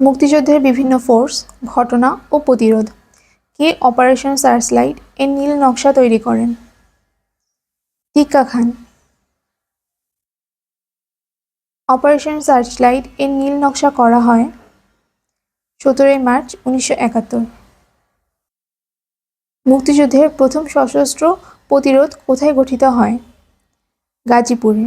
মুক্তিযুদ্ধের বিভিন্ন ফোর্স, ঘটনা ও প্রতিরোধ। কে অপারেশন সার্চলাইট এর নীল নকশা তৈরি করেন? টিক্কা খান। অপারেশন সার্চলাইট এর নীল নকশা করা হয় 17 মার্চ 1971। মুক্তিযুদ্ধের প্রথম সশস্ত্র প্রতিরোধ কোথায় গঠিত হয়? গাজীপুরে।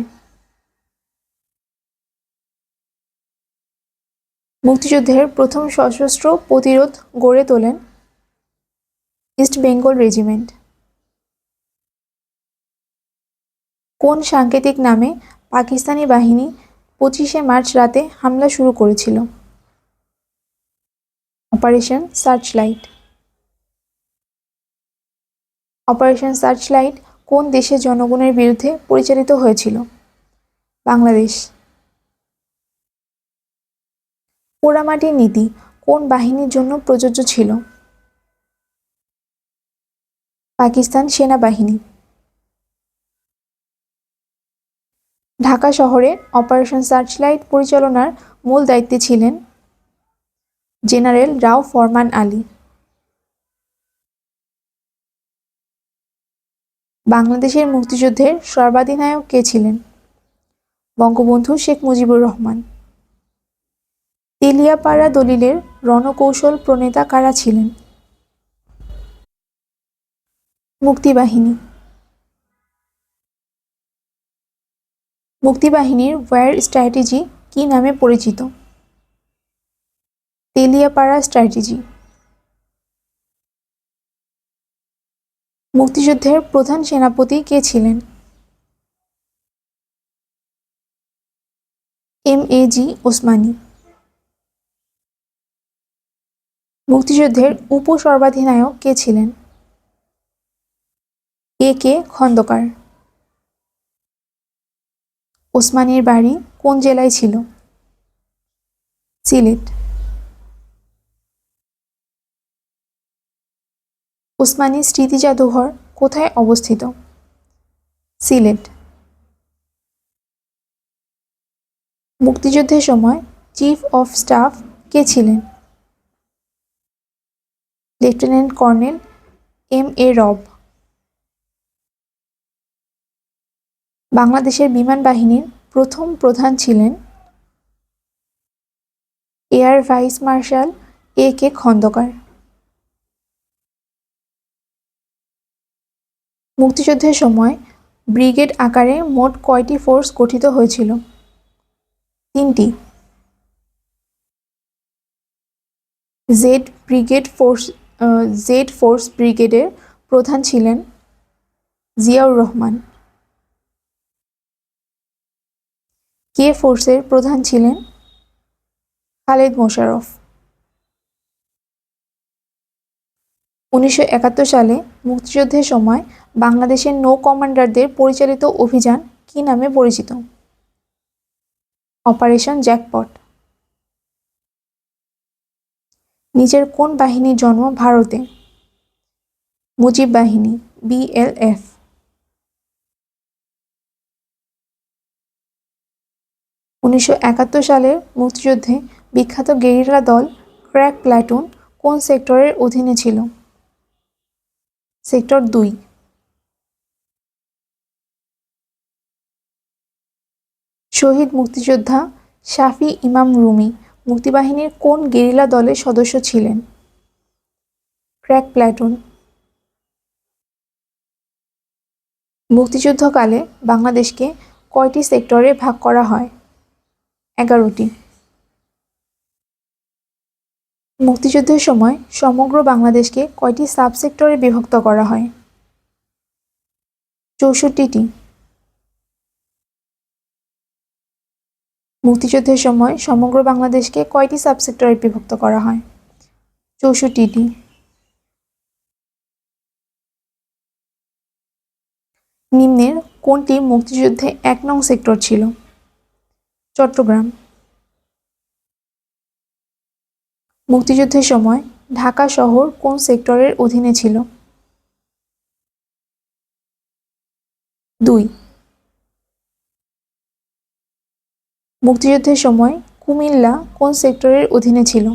মুক্তিযুদ্ধের প্রথম সশস্ত্র প্রতিরোধ গড়ে তোলেন ইস্ট বেঙ্গল রেজিমেন্ট। কোন সাংকেতিক নামে পাকিস্তানি বাহিনী 25 মার্চ রাতে হামলা শুরু করেছিল? Operation searchlight. অপারেশন সার্চলাইট কোন দেশের জনগণের বিরুদ্ধে পরিচালিত হয়েছিল? বাংলাদেশ। পোড়ামাটির নীতি কোন বাহিনীর জন্য প্রযোজ্য ছিল? পাকিস্তান সেনাবাহিনী। ঢাকা শহরে অপারেশন সার্চলাইট পরিচালনার মূল দায়িত্বে ছিলেন জেনারেল রাও ফরমান আলী। বাংলাদেশের মুক্তিযুদ্ধের সর্বাধিনায়ক কে ছিলেন? বঙ্গবন্ধু শেখ মুজিবুর রহমান। তেলিয়াপাড়া দলিলের রণকৌশল প্রণেতা কারা ছিলেন? মুক্তিবাহিনী। মুক্তিবাহিনীর ওয়্যার স্ট্র্যাটেজি কী নামে পরিচিত? তেলিয়াপাড়া স্ট্র্যাটেজি। মুক্তিযুদ্ধের প্রধান সেনাপতি কে ছিলেন? এম.এ.জি. ওসমানী। মুক্তিযুদ্ধের উপ-সর্বাধিনায়ক কে ছিলেন? এ.কে. খন্দকার। ওসমানীর বাড়ি কোন জেলায় ছিল? সিলেট। ওসমানী স্মৃতি জাদুঘর কোথায় অবস্থিত? সিলেট। মুক্তিযুদ্ধের সময় চিফ অফ স্টাফ কে ছিলেন? Lieutenant colonel M A. রব। বাংলাদেশের বিমান বাহিনীর প্রথম প্রধান ছিলেন air vice marshal A K. Khandakar. মুক্তিযুদ্ধের সময় ব্রিগেড আকারে মোট কয়টি ফোর্স গঠিত হয়েছিল? 3টি। জেড ফোর্স ব্রিগেডের প্রধান ছিলেন জিয়াউর রহমান। কে ফোর্সের প্রধান ছিলেন খালেদ মোশাররফ। 1971 সালে মুক্তিযুদ্ধের সময় বাংলাদেশের নৌ কমান্ডারদের পরিচালিত অভিযান কী নামে পরিচিত? Operation jackpot. নিচের কোন বাহিনীর জন্ম ভারতে? মুজিব বাহিনী, বিএলএফ। উনিশশো 71 সালের মুক্তিযুদ্ধে বিখ্যাত গেরিলা দল ক্র্যাক প্লাটুন কোন সেক্টরের অধীনে ছিল? সেক্টর 2। শহীদ মুক্তিযোদ্ধা শাফি ইমাম রুমী মুক্তিবাহিনীর কোন গেরিলা দলের সদস্য ছিলেন? Crack platoon. মুক্তিযুদ্ধকালে বাংলাদেশকে কয়টি সেক্টরে ভাগ করা হয়? 11টি। মুক্তিযুদ্ধের সময় সমগ্র বাংলাদেশকে কয়টি সাব সেক্টরে বিভক্ত করা হয়? 64টি। মুক্তিযুদ্ধের সময় সমগ্র বাংলাদেশকে কয়টি সাব সেক্টরে বিভক্ত করা হয়? 64টি। নিম্নের কোনটি মুক্তিযুদ্ধে 1 নং সেক্টর ছিল? চট্টগ্রাম। মুক্তিযুদ্ধের সময় ঢাকা শহর কোন সেক্টরের অধীনে ছিল? 2। মুক্তিযুদ্ধের সময় কুমিল্লা কোন সেক্টরের অধীনে ছিল?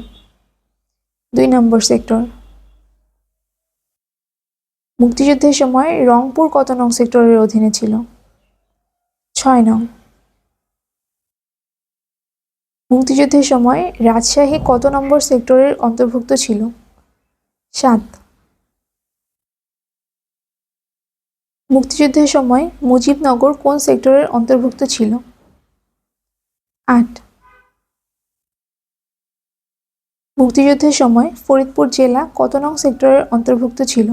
2 নম্বর সেক্টর। মুক্তিযুদ্ধের সময় রংপুর কত নং সেক্টরের অধীনে ছিল? 6 নং। মুক্তিযুদ্ধের সময় রাজশাহী কত নম্বর সেক্টরের অন্তর্ভুক্ত ছিল? 7। মুক্তিযুদ্ধের সময় মুজিবনগর কোন সেক্টরের অন্তর্ভুক্ত ছিল? 8। মুক্তিযুদ্ধের সময় ফরিদপুর জেলা কত নং সেক্টরের অন্তর্ভুক্ত ছিল?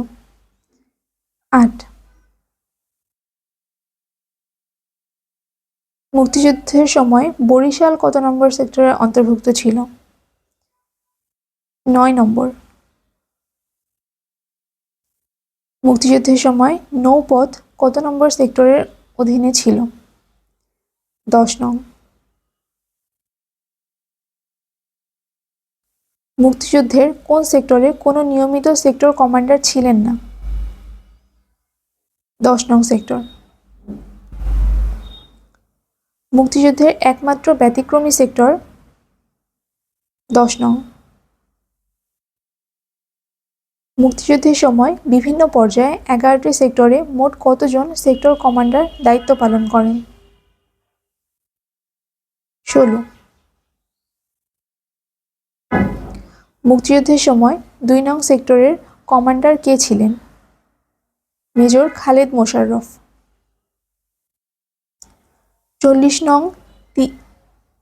8। মুক্তিযুদ্ধের সময় বরিশাল কত নম্বর সেক্টরের অন্তর্ভুক্ত ছিল? 9 নম্বর। মুক্তিযুদ্ধের সময় নৌপথ কত নম্বর সেক্টরের অধীনে ছিল? 10 নং। মুক্তিযুদ্ধের কোন সেক্টরে কোনো নিয়মিত সেক্টর কমান্ডার ছিলেন না? 10 নং সেক্টর। মুক্তিযুদ্ধের একমাত্র ব্যতিক্রমী সেক্টর? 10 নং। মুক্তিযুদ্ধের সময় বিভিন্ন পর্যায়ে 11টি সেক্টরে মোট কতজন সেক্টর কমান্ডার দায়িত্ব পালন করেন? 16। মুক্তিযুদ্ধের সময় 2 নং সেক্টরের কমান্ডার কে ছিলেন? মেজর খালেদ মোশাররফ। 40 নং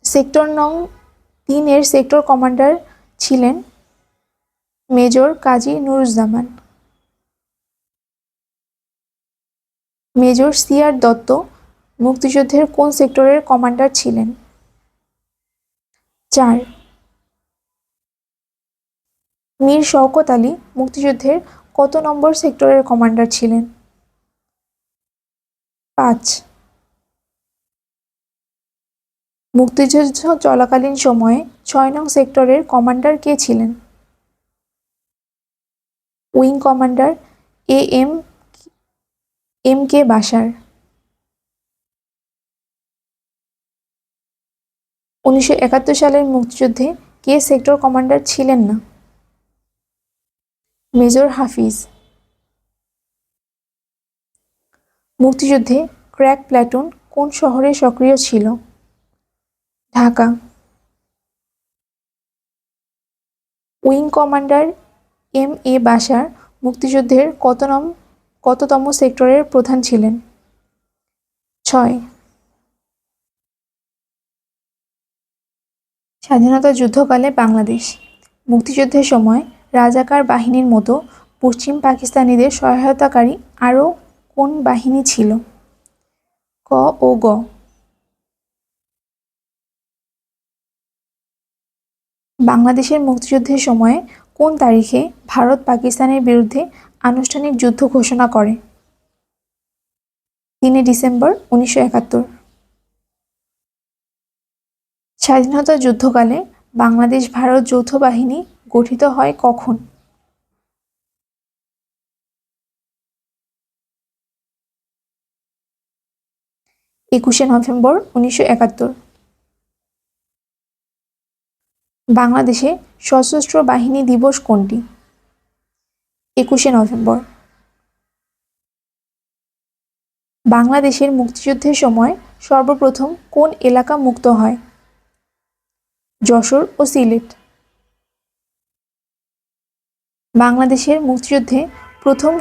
সেক্টর নং 3 এর সেক্টর কমান্ডার ছিলেন মেজর কাজী নুরুজ্জামান। মেজর সি.আর. দত্ত মুক্তিযুদ্ধের কোন সেক্টরের কমান্ডার ছিলেন? 4। মীর শওকত আলী মুক্তিযুদ্ধের কত নম্বর সেক্টরের কমান্ডার ছিলেন? 5। মুক্তিযুদ্ধ চলাকালীন সময়ে 6 নং সেক্টরের কমান্ডার কে ছিলেন? Wing commander M K Bashar. 1971 সালের মুক্তিযুদ্ধে কে সেক্টর কমান্ডার ছিলেন না? মেজর হাফিজ। মুক্তিযুদ্ধে ক্র্যাক প্লাটুন কোন শহরে সক্রিয় ছিল? Dhaka. Wing commander M A Bashar মুক্তিযুদ্ধের কততম সেক্টরের প্রধান ছিলেন? 6। স্বাধীনতা যুদ্ধকালে বাংলাদেশ মুক্তিযুদ্ধের সময় রাজাকার বাহিনীর মতো পশ্চিম পাকিস্তানিদের সহায়তাকারী আরও কোন বাহিনী ছিল? ক ও গ। বাংলাদেশের মুক্তিযুদ্ধের সময়ে কোন তারিখে ভারত পাকিস্তানের বিরুদ্ধে আনুষ্ঠানিক যুদ্ধ ঘোষণা করে? 3 ডিসেম্বর 1971। স্বাধীনতা যুদ্ধকালে বাংলাদেশ ভারত যৌথ বাহিনী গঠিত হয় কখন? 21 নভেম্বর 1971। বাংলাদেশে সশস্ত্র বাহিনী দিবস কোনটি? 21 নভেম্বর। বাংলাদেশের মুক্তিযুদ্ধের সময় সর্বপ্রথম কোন এলাকা মুক্ত হয়? যশোর ও সিলেট। বাংলাদেশের মুক্তিযুদ্ধে প্রথম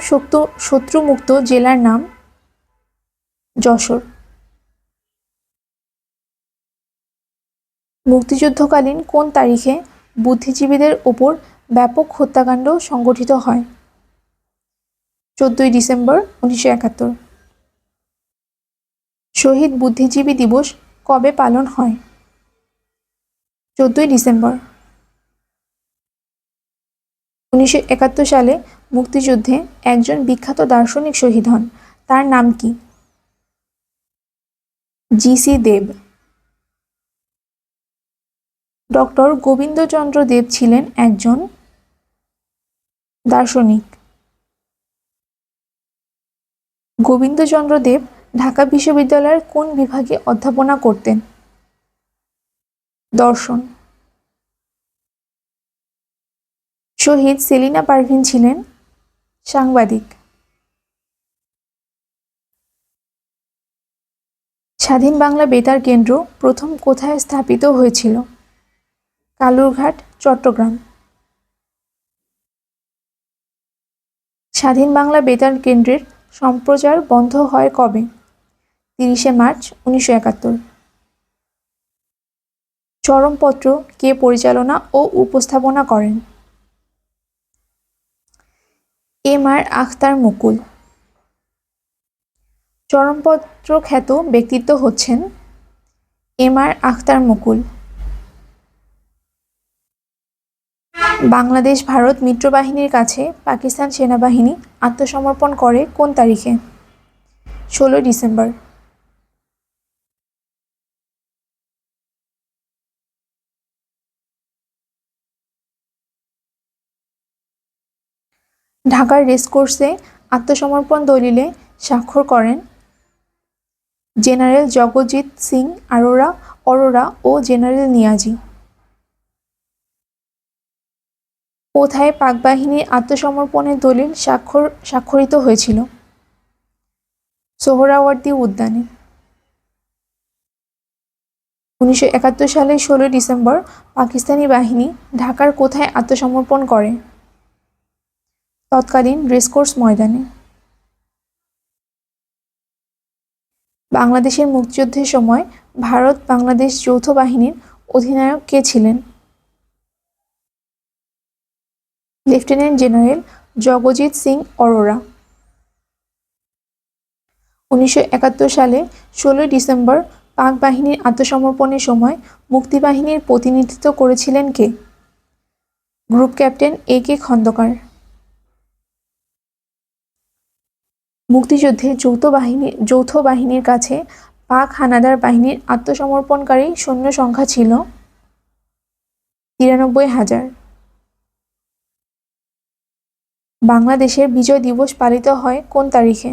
শত্রুমুক্ত জেলার নাম? যশোর। মুক্তিযুদ্ধকালীন কোন তারিখে বুদ্ধিজীবীদের ওপর ব্যাপক হত্যাকাণ্ড সংঘটিত হয়? 14 ডিসেম্বর 1971। শহীদ বুদ্ধিজীবী দিবস কবে পালন হয়? 14 ডিসেম্বর। 1971 সালে মুক্তিযুদ্ধে একজন বিখ্যাত দার্শনিক শহীদ হন, তার নাম কি? জি.সি. দেব। ডক্টর গোবিন্দচন্দ্র দেব ছিলেন একজন দার্শনিক। গোবিন্দচন্দ্র দেব ঢাকা বিশ্ববিদ্যালয়ের কোন বিভাগে অধ্যাপনা করতেন? দর্শন। শহীদ সেলিনা পারভীন ছিলেন সাংবাদিক। স্বাধীন বাংলা বেতার কেন্দ্র প্রথম কোথায় স্থাপিত হয়েছিল? কালুরঘাট, চট্টগ্রাম। স্বাধীন বাংলা বেতার কেন্দ্রের সম্প্রচার বন্ধ হয় কবে? 30শে মার্চ 1971। চরমপত্র কে পরিচালনা ও উপস্থাপনা করেন? এম.আর. আখতার মুকুল। চরমপত্র খ্যাত ব্যক্তিত্ব হচ্ছেন এম.আর. আখতার মুকুল। বাংলাদেশ ভারত মিত্রবাহিনীর কাছে পাকিস্তান সেনাবাহিনী আত্মসমর্পণ করে কোন তারিখে? 16 ডিসেম্বর। ঢাকার রেসকোর্সে আত্মসমর্পণ দলিলে স্বাক্ষর করেন জেনারেল জগজিৎ সিং অরোরা ও জেনারেল নিয়াজি। কোথায় পাক বাহিনীর আত্মসমর্পণের দলিল স্বাক্ষরিত হয়েছিল? সোহরাওয়ার্দী উদ্যানে। 1971 সালের 16 ডিসেম্বর পাকিস্তানি বাহিনী ঢাকার কোথায় আত্মসমর্পণ করে? তৎকালীন রেসকোর্স ময়দানে। বাংলাদেশের মুক্তিযুদ্ধের সময় ভারত বাংলাদেশ যৌথ বাহিনীর অধিনায়ক কে ছিলেন? Lieutenant general Jagjit Singh Aurora. 1971 সালে 16 ডিসেম্বর পাক বাহিনীর আত্মসমর্পণের সময় মুক্তিবাহিনীর প্রতিনিধিত্ব করেছিলেন কে? Group captain A.K. খন্দকার। মুক্তিযুদ্ধে যৌথ বাহিনীর কাছে পাক হানাদার বাহিনীর আত্মসমর্পণকারী সৈন্য সংখ্যা ছিল 93,000। বাংলাদেশের বিজয় দিবস পালিত হয় কোন তারিখে?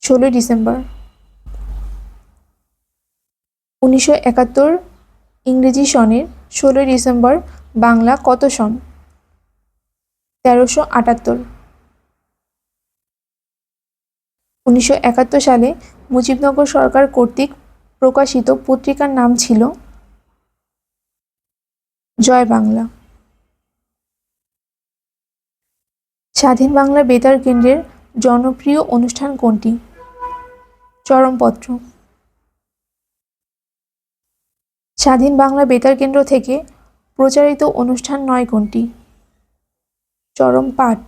16 ডিসেম্বর। 1971 ইংরেজি সনের 16 ডিসেম্বর বাংলা কত সন? 1378। 1971 সালে মুজিবনগর সরকার কর্তৃক প্রকাশিত পত্রিকার নাম ছিল জয় বাংলা। স্বাধীন বাংলা বেতার কেন্দ্রের জনপ্রিয় অনুষ্ঠান কোনটি? চরমপত্র। স্বাধীন বাংলা বেতার কেন্দ্র থেকে প্রচারিত অনুষ্ঠান নয় কোনটি? চরম পাঠ।